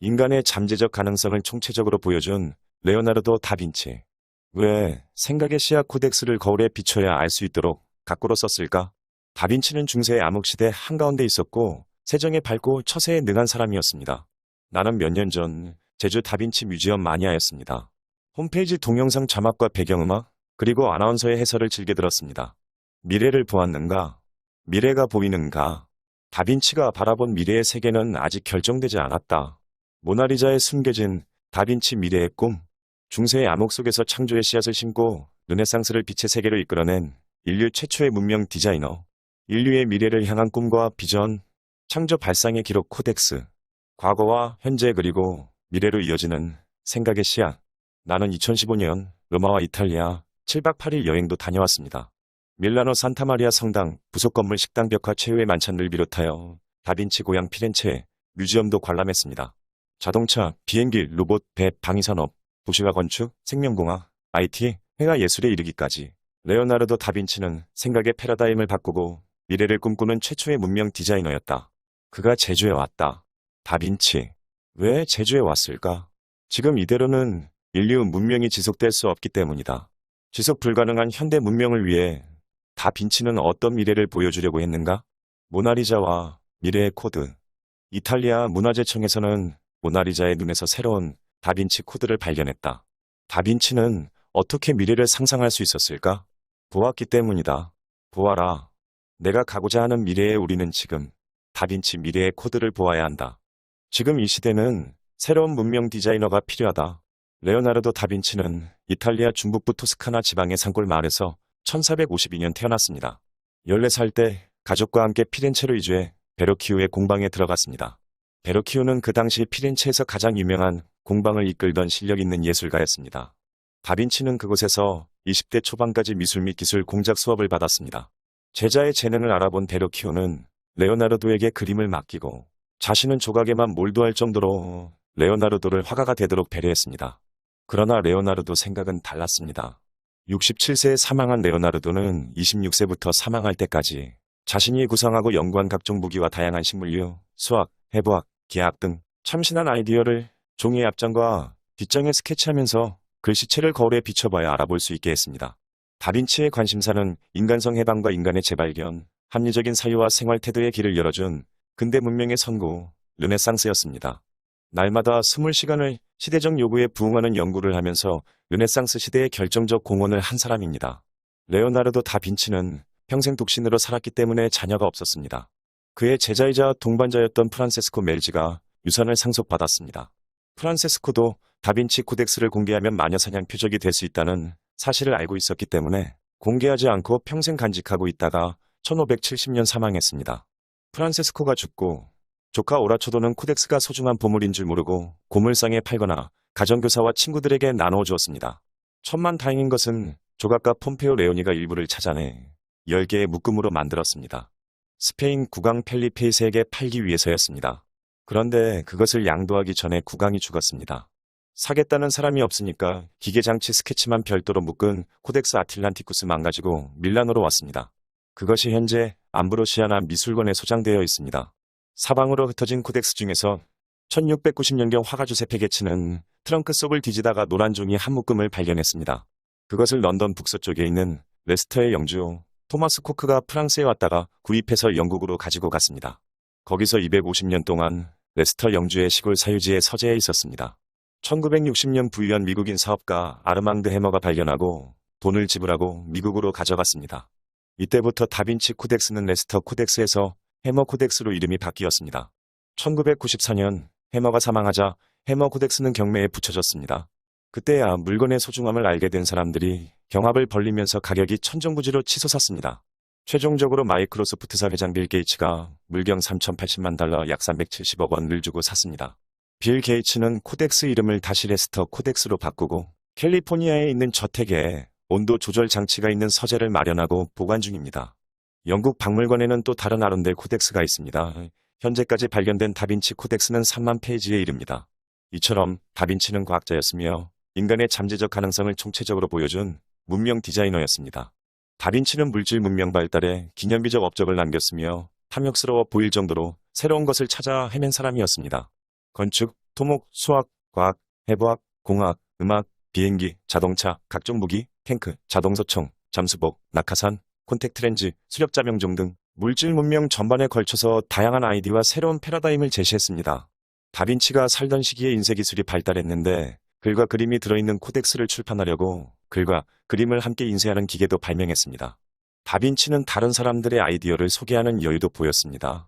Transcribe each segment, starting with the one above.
인간의 잠재적 가능성을 총체적으로 보여준 레오나르도 다빈치. 왜 생각의 시야 코덱스를 거울에 비춰야 알 수 있도록 가꾸로 썼을까? 다빈치는 중세의 암흑시대 한가운데 있었고 세정에 밝고 처세에 능한 사람이었습니다. 나는 몇 년 전 제주 다빈치 뮤지엄 마니아였습니다. 홈페이지 동영상 자막과 배경음악 그리고 아나운서의 해설을 즐겨 들었습니다. 미래를 보았는가? 미래가 보이는가? 다빈치가 바라본 미래의 세계는 아직 결정되지 않았다. 모나리자에 숨겨진 다빈치 미래의 꿈. 중세의 암흑 속에서 창조의 씨앗을 심고 르네상스를 빛의 세계로 이끌어낸 인류 최초의 문명 디자이너. 인류의 미래를 향한 꿈과 비전. 창조 발상의 기록 코덱스. 과거와 현재 그리고 미래로 이어지는 생각의 씨앗. 나는 2015년 로마와 이탈리아 7박 8일 여행도 다녀왔습니다. 밀라노 산타마리아 성당, 부속 건물 식당 벽화 최후의 만찬을 비롯하여 다빈치 고향 피렌체 뮤지엄도 관람했습니다. 자동차, 비행기, 로봇, 배, 방위산업, 도시화 건축, 생명공학, IT, 회화 예술에 이르기까지 레오나르도 다빈치는 생각의 패러다임을 바꾸고 미래를 꿈꾸는 최초의 문명 디자이너였다. 그가 제주에 왔다. 다빈치. 왜 제주에 왔을까? 지금 이대로는 인류 문명이 지속될 수 없기 때문이다. 지속 불가능한 현대 문명을 위해 다빈치는 어떤 미래를 보여주려고 했는가? 모나리자와 미래의 코드. 이탈리아 문화재청에서는 모나리자의 눈에서 새로운 다빈치 코드를 발견했다. 다빈치는 어떻게 미래를 상상할 수 있었을까? 보았기 때문이다. 보아라. 내가 가고자 하는 미래에 우리는 지금 다빈치 미래의 코드를 보아야 한다. 지금 이 시대는 새로운 문명 디자이너가 필요하다. 레오나르도 다빈치는 이탈리아 중북부 토스카나 지방의 산골 마을에서 1452년 태어났습니다. 14살 때 가족과 함께 피렌체로 이주해 베로키우의 공방에 들어갔습니다. 베로키우는 그 당시 피렌체에서 가장 유명한 공방을 이끌던 실력 있는 예술가였습니다. 다빈치는 그곳에서 20대 초반까지 미술 및 기술 공작 수업을 받았습니다. 제자의 재능을 알아본 베로키우는 레오나르도에게 그림을 맡기고 자신은 조각에만 몰두할 정도로 레오나르도를 화가가 되도록 배려했습니다. 그러나 레오나르도 생각은 달랐습니다. 67세에 사망한 레오나르도는 26세부터 사망할 때까지 자신이 구상하고 연구한 각종 무기와 다양한 식물류, 수학, 해부학, 기하학 등 참신한 아이디어를 종이의 앞장과 뒷장에 스케치하면서 글씨체를 거울에 비춰봐야 알아볼 수 있게 했습니다. 다빈치의 관심사는 인간성 해방과 인간의 재발견, 합리적인 사유와 생활 태도의 길을 열어준 근대 문명의 선구, 르네상스였습니다. 날마다 20시간을 시대적 요구에 부응하는 연구를 하면서 르네상스 시대의 결정적 공헌을 한 사람입니다. 레오나르도 다빈치는 평생 독신으로 살았기 때문에 자녀가 없었습니다. 그의 제자이자 동반자였던 프란세스코 멜지가 유산을 상속받았습니다. 프란세스코도 다빈치 코덱스를 공개하면 마녀사냥 표적이 될 수 있다는 사실을 알고 있었기 때문에 공개하지 않고 평생 간직하고 있다가 1570년 사망했습니다. 프란세스코가 죽고 조카 오라초도는 코덱스가 소중한 보물인 줄 모르고 고물상에 팔거나 가정교사와 친구들에게 나누어 주었습니다. 천만다행인 것은 조각가 폼페오 레오니가 일부를 찾아내 10개의 묶음으로 만들었습니다. 스페인 국왕 펠리페이세에게 팔기 위해서였습니다. 그런데 그것을 양도하기 전에 국왕이 죽었습니다. 사겠다는 사람이 없으니까 기계장치 스케치만 별도로 묶은 코덱스 아틀란티쿠스 망가지고 밀라노로 왔습니다. 그것이 현재 암브로시아나 미술관에 소장되어 있습니다. 사방으로 흩어진 코덱스 중에서 1690년경 화가 주세페 게츠는 트렁크 속을 뒤지다가 노란 종이 한 묶음을 발견했습니다. 그것을 런던 북서쪽에 있는 레스터의 영주 토마스 코크가 프랑스에 왔다가 구입해서 영국으로 가지고 갔습니다. 거기서 250년 동안 레스터 영주의 시골 사유지에 서재해 있었습니다. 1960년 부유한 미국인 사업가 아르망드 해머가 발견하고 돈을 지불하고 미국으로 가져갔습니다. 이때부터 다빈치 코덱스는 레스터 코덱스에서 해머 코덱스로 이름이 바뀌었습니다. 1994년 해머가 사망하자 해머 코덱스는 경매에 붙여졌습니다. 그때야 물건의 소중함을 알게 된 사람들이 경합을 벌리면서 가격이 천정부지로 치솟았습니다. 최종적으로 마이크로소프트사 회장 빌 게이츠가 물경 3,080만 달러 약 370억 원을 주고 샀습니다. 빌 게이츠는 코덱스 이름을 다시 레스터 코덱스로 바꾸고 캘리포니아에 있는 저택에 온도 조절 장치가 있는 서재를 마련하고 보관 중입니다. 영국 박물관에는 또 다른 아론델 코덱스가 있습니다. 현재까지 발견된 다빈치 코덱스는 3만 페이지에 이릅니다. 이처럼 다빈치는 과학자였으며 인간의 잠재적 가능성을 총체적으로 보여준 문명 디자이너였습니다. 다빈치는 물질 문명 발달에 기념비적 업적을 남겼으며 탐욕스러워 보일 정도로 새로운 것을 찾아 헤맨 사람이었습니다. 건축, 토목, 수학, 과학, 해부학, 공학, 음악, 비행기, 자동차, 각종 무기, 탱크, 자동소총, 잠수복, 낙하산, 콘택트렌즈, 수렵자 명종 등 물질 문명 전반에 걸쳐서 다양한 아이디와 새로운 패러다임을 제시했습니다. 다빈치가 살던 시기에 인쇄기술이 발달했는데 글과 그림이 들어있는 코덱스를 출판하려고 글과 그림을 함께 인쇄하는 기계도 발명했습니다. 다빈치는 다른 사람들의 아이디어를 소개하는 여유도 보였습니다.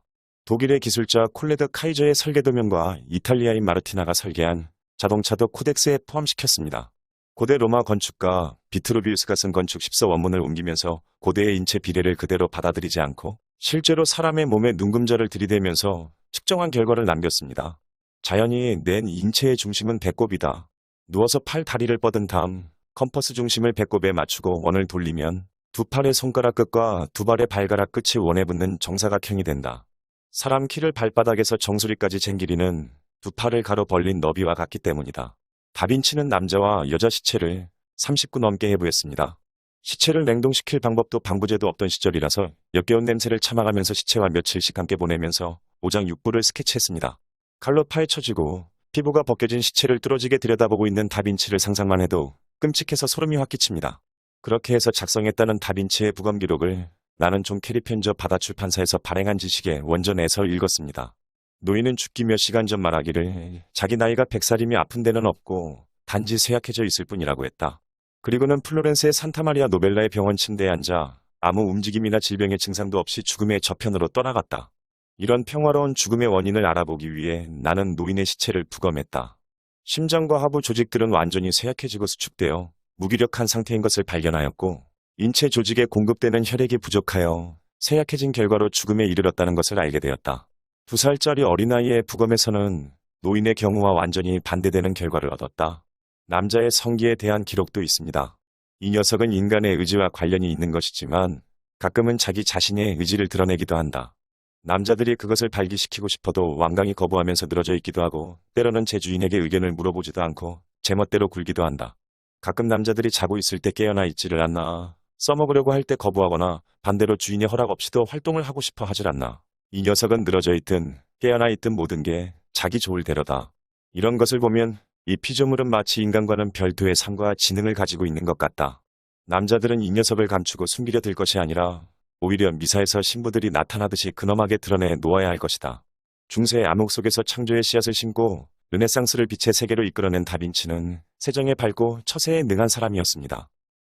독일의 기술자 콜레드 카이저의 설계 도면과 이탈리아인 마르티나가 설계한 자동차도 코덱스에 포함시켰습니다. 고대 로마 건축가 비트루비우스가 쓴 건축 10서 원문을 옮기면서 고대의 인체 비례를 그대로 받아들이지 않고 실제로 사람의 몸에 눈금자를 들이대면서 측정한 결과를 남겼습니다. 자연이 낸 인체의 중심은 배꼽이다. 누워서 팔 다리를 뻗은 다음 컴퍼스 중심을 배꼽에 맞추고 원을 돌리면 두 팔의 손가락 끝과 두 발의 발가락 끝이 원에 붙는 정사각형이 된다. 사람 키를 발바닥에서 정수리까지 잰 길이는 두 팔을 가로 벌린 너비와 같기 때문이다. 다빈치는 남자와 여자 시체를 30구 넘게 해부했습니다. 시체를 냉동시킬 방법도 방부제도 없던 시절이라서 역겨운 냄새를 참아가면서 시체와 며칠씩 함께 보내면서 오장육부를 스케치했습니다. 칼로 파헤쳐지고 피부가 벗겨진 시체를 뚫어지게 들여다보고 있는 다빈치를 상상만 해도 끔찍해서 소름이 확 끼칩니다. 그렇게 해서 작성했다는 다빈치의 부검 기록을 나는 존 캐리 편저 바다 출판사에서 발행한 지식에 원전에서 읽었습니다. 노인은 죽기 몇 시간 전 말하기를 자기 나이가 100살이며 아픈 데는 없고 단지 쇠약해져 있을 뿐이라고 했다. 그리고는 플로렌스의 산타마리아 노벨라의 병원 침대에 앉아 아무 움직임이나 질병의 증상도 없이 죽음의 저편으로 떠나갔다. 이런 평화로운 죽음의 원인을 알아보기 위해 나는 노인의 시체를 부검했다. 심장과 하부 조직들은 완전히 쇠약해지고 수축되어 무기력한 상태인 것을 발견하였고 인체 조직에 공급되는 혈액이 부족하여 쇠약해진 결과로 죽음에 이르렀다는 것을 알게 되었다. 2살짜리 어린아이의 부검에서는 노인의 경우와 완전히 반대되는 결과를 얻었다. 남자의 성기에 대한 기록도 있습니다. 이 녀석은 인간의 의지와 관련이 있는 것이지만 가끔은 자기 자신의 의지를 드러내기도 한다. 남자들이 그것을 발기시키고 싶어도 완강히 거부하면서 늘어져 있기도 하고 때로는 제 주인에게 의견을 물어보지도 않고 제멋대로 굴기도 한다. 가끔 남자들이 자고 있을 때 깨어나 있지를 않나, 써먹으려고 할 때 거부하거나 반대로 주인의 허락 없이도 활동을 하고 싶어 하질 않나. 이 녀석은 늘어져 있든 깨어나 있든 모든 게 자기 좋을 대로다. 이런 것을 보면 이 피조물은 마치 인간과는 별도의 삶과 지능을 가지고 있는 것 같다. 남자들은 이 녀석을 감추고 숨기려 들 것이 아니라 오히려 미사에서 신부들이 나타나듯이 근엄하게 드러내 놓아야 할 것이다. 중세의 암흑 속에서 창조의 씨앗을 심고 르네상스를 빛의 세계로 이끌어낸 다빈치는 세정에 밝고 처세에 능한 사람이었습니다.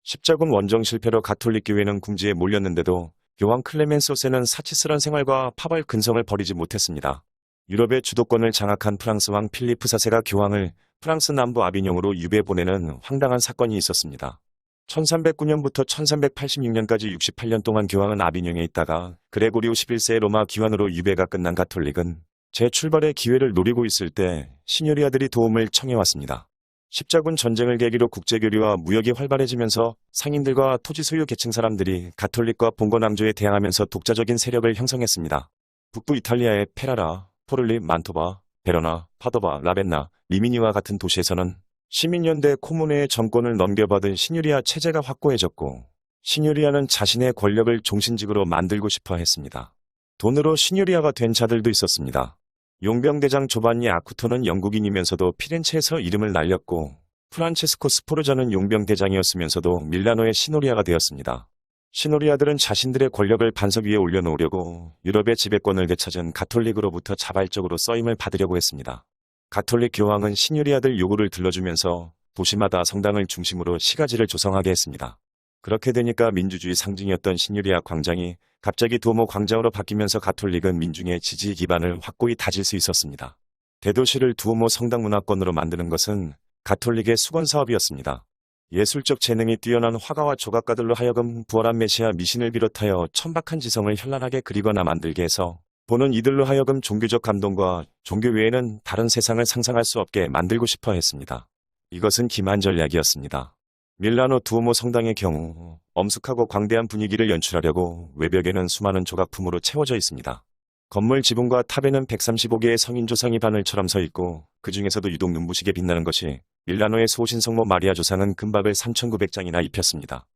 십자군 원정 실패로 가톨릭 교회는 궁지에 몰렸는데도 교황 클레멘소스는 사치스런 생활과 파벌 근성을 버리지 못했습니다. 유럽의 주도권을 장악한 프랑스 왕 필리프 4세가 교황을 프랑스 남부 아비뇽으로 유배 보내는 황당한 사건이 있었습니다. 1309년부터 1386년까지 68년 동안 교황은 아비뇽에 있다가 그레고리오 11세의 로마 귀환으로 유배가 끝난 가톨릭은 재출발의 기회를 노리고 있을 때 시뇰리아들이 도움을 청해왔습니다. 십자군 전쟁을 계기로 국제교류와 무역이 활발해지면서 상인들과 토지 소유 계층 사람들이 가톨릭과 봉건왕조에 대항하면서 독자적인 세력을 형성했습니다. 북부 이탈리아의 페라라, 포를리, 만토바, 베로나, 파도바, 라벤나, 리미니와 같은 도시에서는 시민연대 코무네의 정권을 넘겨받은 시뇰리아 체제가 확고해졌고 시뇰리아는 자신의 권력을 종신직으로 만들고 싶어 했습니다. 돈으로 시뇰리아가 된 자들도 있었습니다. 용병대장 조반니 아쿠토는 영국인이면서도 피렌체에서 이름을 날렸고 프란체스코 스포르자는 용병대장이었으면서도 밀라노의 시노리아가 되었습니다. 시노리아들은 자신들의 권력을 반석 위에 올려놓으려고 유럽의 지배권을 되찾은 가톨릭으로부터 자발적으로 써임을 받으려고 했습니다. 가톨릭 교황은 시뇰리아들 요구를 들러주면서 도시마다 성당을 중심으로 시가지를 조성하게 했습니다. 그렇게 되니까 민주주의 상징이었던 시뇰리아 광장이 갑자기 두오모 광장으로 바뀌면서 가톨릭은 민중의 지지 기반을 확고히 다질 수 있었습니다. 대도시를 두오모 성당 문화권으로 만드는 것은 가톨릭의 수건 사업이었습니다. 예술적 재능이 뛰어난 화가와 조각가들로 하여금 부활한 메시아 미신을 비롯하여 천박한 지성을 현란하게 그리거나 만들게 해서 보는 이들로 하여금 종교적 감동과 종교 외에는 다른 세상을 상상할 수 없게 만들고 싶어 했습니다. 이것은 기만 전략이었습니다. 밀라노 두오모 성당의 경우 엄숙하고 광대한 분위기를 연출하려고 외벽에는 수많은 조각품으로 채워져 있습니다. 건물 지붕과 탑에는 135개의 성인 조상이 바늘처럼 서 있고 그 중에서도 유독 눈부시게 빛나는 것이 밀라노의 소신성모 마리아 조상은 금박을 3,900장이나 입혔습니다.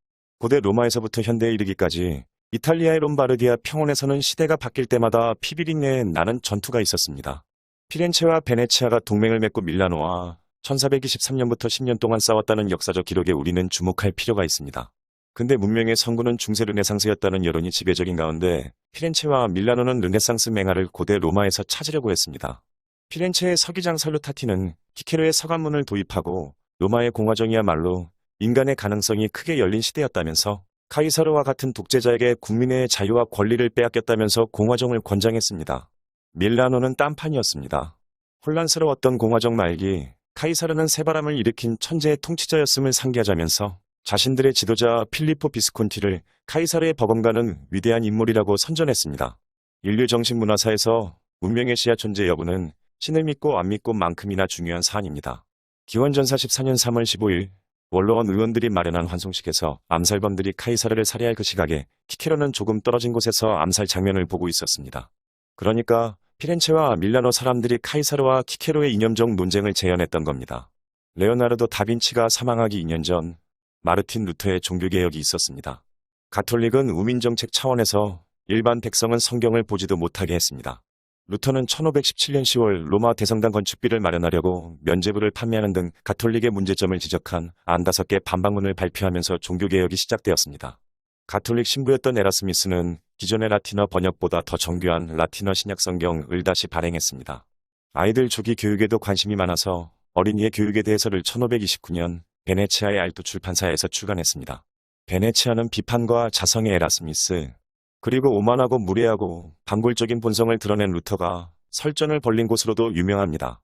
고대 로마에서부터 현대에 이르기까지 이탈리아의 롬바르디아 평원에서는 시대가 바뀔 때마다 피비린내에 나는 전투가 있었습니다. 피렌체와 베네치아가 동맹을 맺고 밀라노와 1423년부터 10년 동안 싸웠다는 역사적 기록에 우리는 주목할 필요가 있습니다. 근대 문명의 선구는 중세 르네상스였다는 여론이 지배적인 가운데 피렌체와 밀라노는 르네상스 맹화를 고대 로마에서 찾으려고 했습니다. 피렌체의 서기장 살루타티는 키케로의 서관문을 도입하고 로마의 공화정이야말로 인간의 가능성이 크게 열린 시대였다면서 카이사르와 같은 독재자에게 국민의 자유와 권리를 빼앗겼다면서 공화정을 권장했습니다. 밀라노는 딴판이었습니다. 혼란스러웠던 공화정 말기, 카이사르는 새바람을 일으킨 천재의 통치자였음을 상기하자면서 자신들의 지도자 필리포 비스콘티를 카이사르의 버금가는 위대한 인물이라고 선전했습니다. 인류 정신 문화사에서 문명의 씨앗 존재 여부는 신을 믿고 안 믿고 만큼이나 중요한 사안입니다. 기원전사 14년 3월 15일 원로원 의원들이 마련한 환송식에서 암살범들이 카이사르를 살해할 그 시각에 키케로는 조금 떨어진 곳에서 암살 장면을 보고 있었습니다. 그러니까 피렌체와 밀라노 사람들이 카이사르와 키케로의 이념적 논쟁을 재현했던 겁니다. 레오나르도 다빈치가 사망하기 2년 전 마르틴 루터의 종교개혁이 있었습니다. 가톨릭은 우민정책 차원에서 일반 백성은 성경을 보지도 못하게 했습니다. 루터는 1517년 10월 로마 대성당 건축비를 마련하려고 면죄부를 판매하는 등 가톨릭의 문제점을 지적한 95개 반박문을 발표하면서 종교개혁이 시작되었습니다. 가톨릭 신부였던 에라스미스는 기존의 라틴어 번역보다 더 정교한 라틴어 신약성경을 다시 발행했습니다. 아이들 조기 교육에도 관심이 많아서 어린이의 교육에 대해서를 1529년 베네치아의 알토 출판사에서 출간했습니다. 베네치아는 비판과 자성의 에라스미스, 그리고 오만하고 무례하고 반골적인 본성을 드러낸 루터가 설전을 벌린 곳으로도 유명합니다.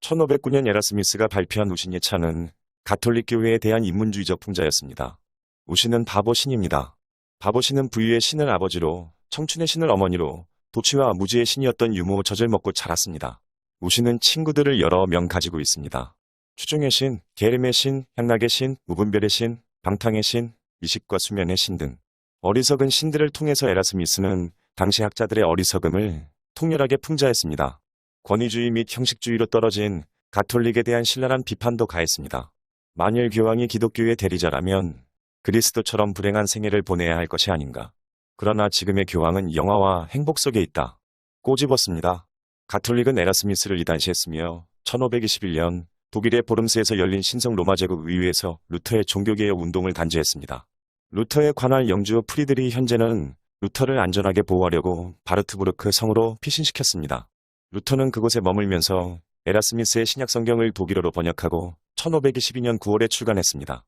1509년 에라스미스가 발표한 우신예차는 가톨릭 교회에 대한 인문주의적 풍자였습니다. 우신은 바보신입니다. 바보신은 부유의 신을 아버지로, 청춘의 신을 어머니로, 도취와 무지의 신이었던 유모 젖을 먹고 자랐습니다. 우신은 친구들을 여러 명 가지고 있습니다. 추종의 신, 게으름의 신, 향락의 신, 무분별의 신, 방탕의 신, 미식과 수면의 신 등 어리석은 신들을 통해서 에라스미스는 당시 학자들의 어리석음을 통렬하게 풍자했습니다. 권위주의 및 형식주의로 떨어진 가톨릭에 대한 신랄한 비판도 가했습니다. 만일 교황이 기독교의 대리자라면 그리스도처럼 불행한 생애를 보내야 할 것이 아닌가. 그러나 지금의 교황은 영화와 행복 속에 있다. 꼬집었습니다. 가톨릭은 에라스미스를 이단시했으며 1521년 독일의 보름스에서 열린 신성 로마 제국 의회에서 루터의 종교개혁 운동을 단죄했습니다. 루터의 관할 영주 프리드리 현재는 루터를 안전하게 보호하려고 바르트부르크 성으로 피신시켰습니다. 루터는 그곳에 머물면서 에라스미스의 신약성경을 독일어로 번역하고 1522년 9월에 출간했습니다.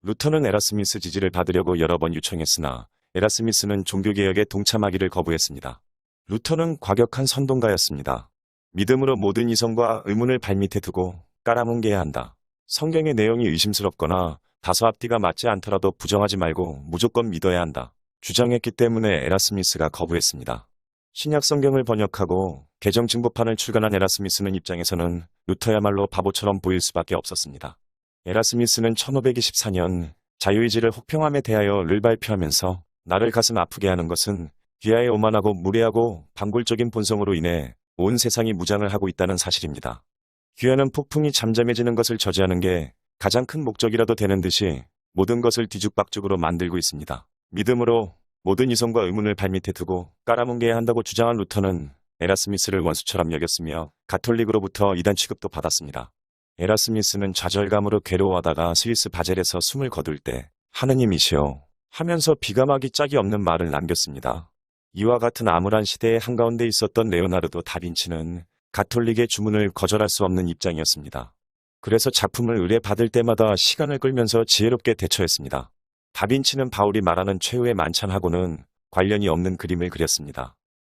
루터는 에라스미스 지지를 받으려고 여러 번 요청했으나 에라스미스는 종교개혁에 동참하기를 거부했습니다. 루터는 과격한 선동가였습니다. 믿음으로 모든 이성과 의문을 발밑에 두고 깔아뭉개야 한다. 성경의 내용이 의심스럽거나 다소 앞뒤가 맞지 않더라도 부정하지 말고 무조건 믿어야 한다. 주장했기 때문에 에라스미스가 거부했습니다. 신약 성경을 번역하고 개정 증보판을 출간한 에라스미스는 입장에서는 루터야말로 바보처럼 보일 수밖에 없었습니다. 에라스미스는 1524년 자유의지를 혹평함에 대하여를 발표하면서 나를 가슴 아프게 하는 것은 귀하의 오만하고 무례하고 반골적인 본성으로 인해 온 세상이 무장을 하고 있다는 사실입니다. 귀하는 폭풍이 잠잠해지는 것을 저지하는 게 가장 큰 목적이라도 되는 듯이 모든 것을 뒤죽박죽으로 만들고 있습니다. 믿음으로 모든 이성과 의문을 발밑에 두고 깔아뭉개야 한다고 주장한 루터는 에라스미스를 원수처럼 여겼으며 가톨릭으로부터 이단 취급도 받았습니다. 에라스미스는 좌절감으로 괴로워하다가 스위스 바젤에서 숨을 거둘 때 하느님이시여 하면서 비가마기 짝이 없는 말을 남겼습니다. 이와 같은 암울한 시대의 한가운데 있었던 레오나르도 다빈치는 가톨릭의 주문을 거절할 수 없는 입장이었습니다. 그래서 작품을 의뢰받을 때마다 시간을 끌면서 지혜롭게 대처했습니다. 다빈치는 바울이 말하는 최후의 만찬하고는 관련이 없는 그림을 그렸습니다.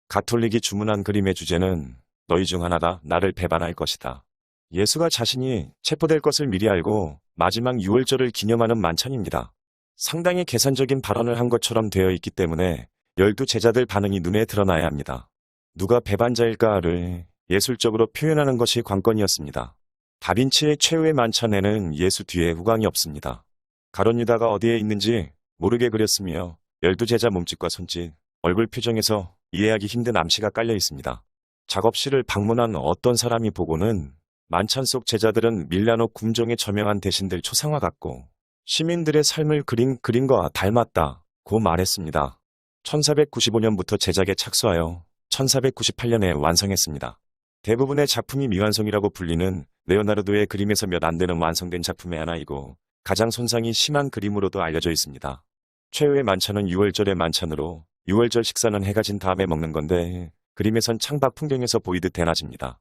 가톨릭이 주문한 그림의 주제는 너희 중 하나가 나를 배반할 것이다. 예수가 자신이 체포될 것을 미리 알고 마지막 유월절을 기념하는 만찬입니다. 상당히 계산적인 발언을 한 것처럼 되어 있기 때문에 12 제자들 반응이 눈에 드러나야 합니다. 누가 배반자일까를 예술적으로 표현하는 것이 관건이었습니다. 다빈치의 최후의 만찬에는 예수 뒤에 후광이 없습니다. 가룟 유다가 어디에 있는지 모르게 그렸으며 12 제자 몸짓과 손짓, 얼굴 표정에서 이해하기 힘든 암시가 깔려 있습니다. 작업실을 방문한 어떤 사람이 보고는 만찬 속 제자들은 밀라노 궁정의 저명한 대신들 초상화 같고 시민들의 삶을 그린 그림과 닮았다고 말했습니다. 1495년부터 제작에 착수하여 1498년에 완성했습니다. 대부분의 작품이 미완성이라고 불리는 레오나르도의 그림에서 몇 안 되는 완성된 작품의 하나이고 가장 손상이 심한 그림으로도 알려져 있습니다. 최후의 만찬은 6월절의 만찬으로 6월절 식사는 해가 진 다음에 먹는 건데 그림에선 창밖 풍경에서 보이듯 대낮입니다.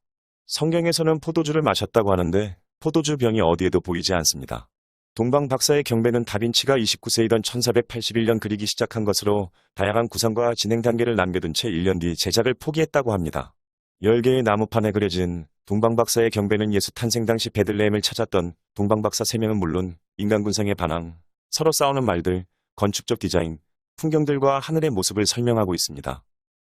성경에서는 포도주를 마셨다고 하는데 포도주 병이 어디에도 보이지 않습니다. 동방 박사의 경배는 다빈치가 29세이던 1481년 그리기 시작한 것으로 다양한 구상과 진행 단계를 남겨둔 채 1년 뒤 제작을 포기했다고 합니다. 10개의 나무판에 그려진 동방 박사의 경배는 예수 탄생 당시 베들레헴을 찾았던 동방 박사 3명은 물론 인간 군상의 반항, 서로 싸우는 말들, 건축적 디자인, 풍경들과 하늘의 모습을 설명하고 있습니다.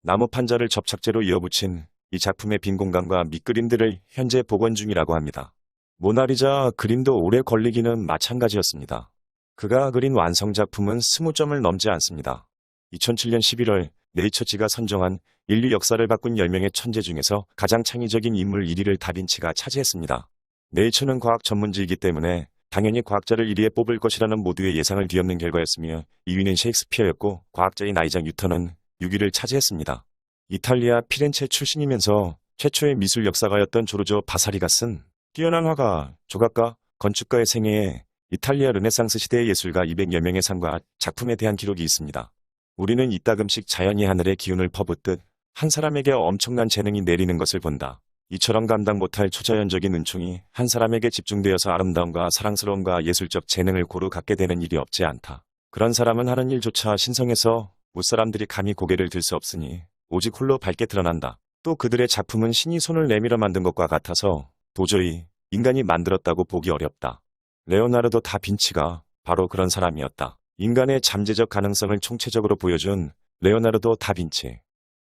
나무 판자를 접착제로 이어붙인 이 작품의 빈 공간과 밑그림들을 현재 복원 중이라고 합니다. 모나리자 그림도 오래 걸리기는 마찬가지였습니다. 그가 그린 완성작품은 20점을 넘지 않습니다. 2007년 11월 네이처지가 선정한 인류 역사를 바꾼 10명의 천재 중에서 가장 창의적인 인물 1위를 다빈치가 차지했습니다. 네이처는 과학 전문지이기 때문에 당연히 과학자를 1위에 뽑을 것이라는 모두의 예상을 뒤엎는 결과였으며 2위는 셰익스피어였고 과학자인 아이작 뉴턴은 6위를 차지했습니다. 이탈리아 피렌체 출신이면서 최초의 미술 역사가였던 조르조 바사리가 쓴 뛰어난 화가, 조각가, 건축가의 생애에 이탈리아 르네상스 시대의 예술가 200여 명의 상과 작품에 대한 기록이 있습니다. 우리는 이따금씩 자연이 하늘의 기운을 퍼붓듯 한 사람에게 엄청난 재능이 내리는 것을 본다. 이처럼 감당 못할 초자연적인 은총이 한 사람에게 집중되어서 아름다움과 사랑스러움과 예술적 재능을 고루 갖게 되는 일이 없지 않다. 그런 사람은 하는 일조차 신성해서 못사람들이 감히 고개를 들 수 없으니 오직 홀로 밝게 드러난다. 또 그들의 작품은 신이 손을 내밀어 만든 것과 같아서 도저히 인간이 만들었다고 보기 어렵다. 레오나르도 다빈치가 바로 그런 사람이었다. 인간의 잠재적 가능성을 총체적으로 보여준 레오나르도 다빈치.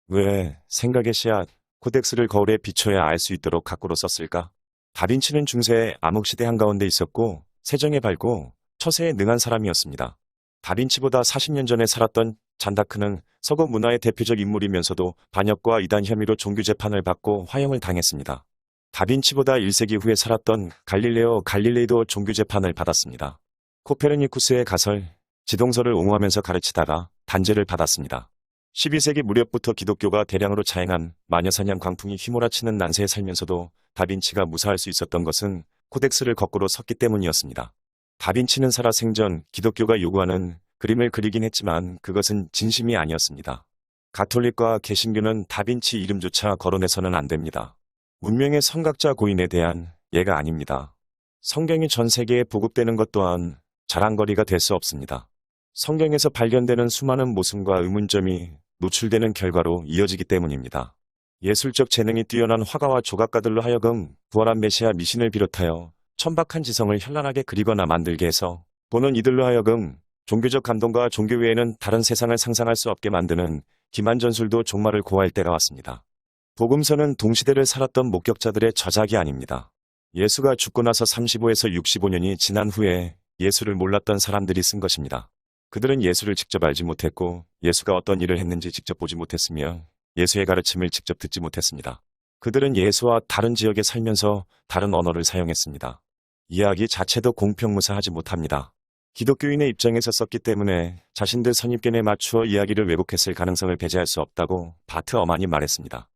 왜 생각의 씨앗, 코덱스를 거울에 비춰야 알 수 있도록 가꾸로 썼을까? 다빈치는 중세의 암흑시대 한가운데 있었고 세정에 밝고 처세에 능한 사람이었습니다. 다빈치보다 40년 전에 살았던 잔다크는 서구 문화의 대표적 인물이면서도 반역과 이단 혐의로 종교 재판을 받고 화형을 당했습니다. 다빈치보다 1세기 후에 살았던 갈릴레오 갈릴레이도 종교 재판을 받았습니다. 코페르니쿠스의 가설, 지동설을 옹호하면서 가르치다가 단죄를 받았습니다. 12세기 무렵부터 기독교가 대량으로 자행한 마녀사냥 광풍이 휘몰아치는 난세에 살면서도 다빈치가 무사할 수 있었던 것은 코덱스를 거꾸로 썼기 때문이었습니다. 다빈치는 살아 생전 기독교가 요구하는 그림을 그리긴 했지만 그것은 진심이 아니었습니다. 가톨릭과 개신교는 다빈치 이름조차 거론해서는 안 됩니다. 문명의 선각자 고인에 대한 예가 아닙니다. 성경이 전 세계에 보급되는 것 또한 자랑거리가 될 수 없습니다. 성경에서 발견되는 수많은 모순과 의문점이 노출되는 결과로 이어지기 때문입니다. 예술적 재능이 뛰어난 화가와 조각가들로 하여금 부활한 메시아 미신을 비롯하여 천박한 지성을 현란하게 그리거나 만들게 해서 보는 이들로 하여금 종교적 감동과 종교 외에는 다른 세상을 상상할 수 없게 만드는 기만전술도 종말을 고할 때가 왔습니다. 복음서는 동시대를 살았던 목격자들의 저작이 아닙니다. 예수가 죽고 나서 35에서 65년이 지난 후에 예수를 몰랐던 사람들이 쓴 것입니다. 그들은 예수를 직접 알지 못했고 예수가 어떤 일을 했는지 직접 보지 못했으며 예수의 가르침을 직접 듣지 못했습니다. 그들은 예수와 다른 지역에 살면서 다른 언어를 사용했습니다. 이야기 자체도 공평무사하지 못합니다. 기독교인의 입장에서 썼기 때문에 자신들 선입견에 맞추어 이야기를 왜곡했을 가능성을 배제할 수 없다고 바트 어만이 말했습니다.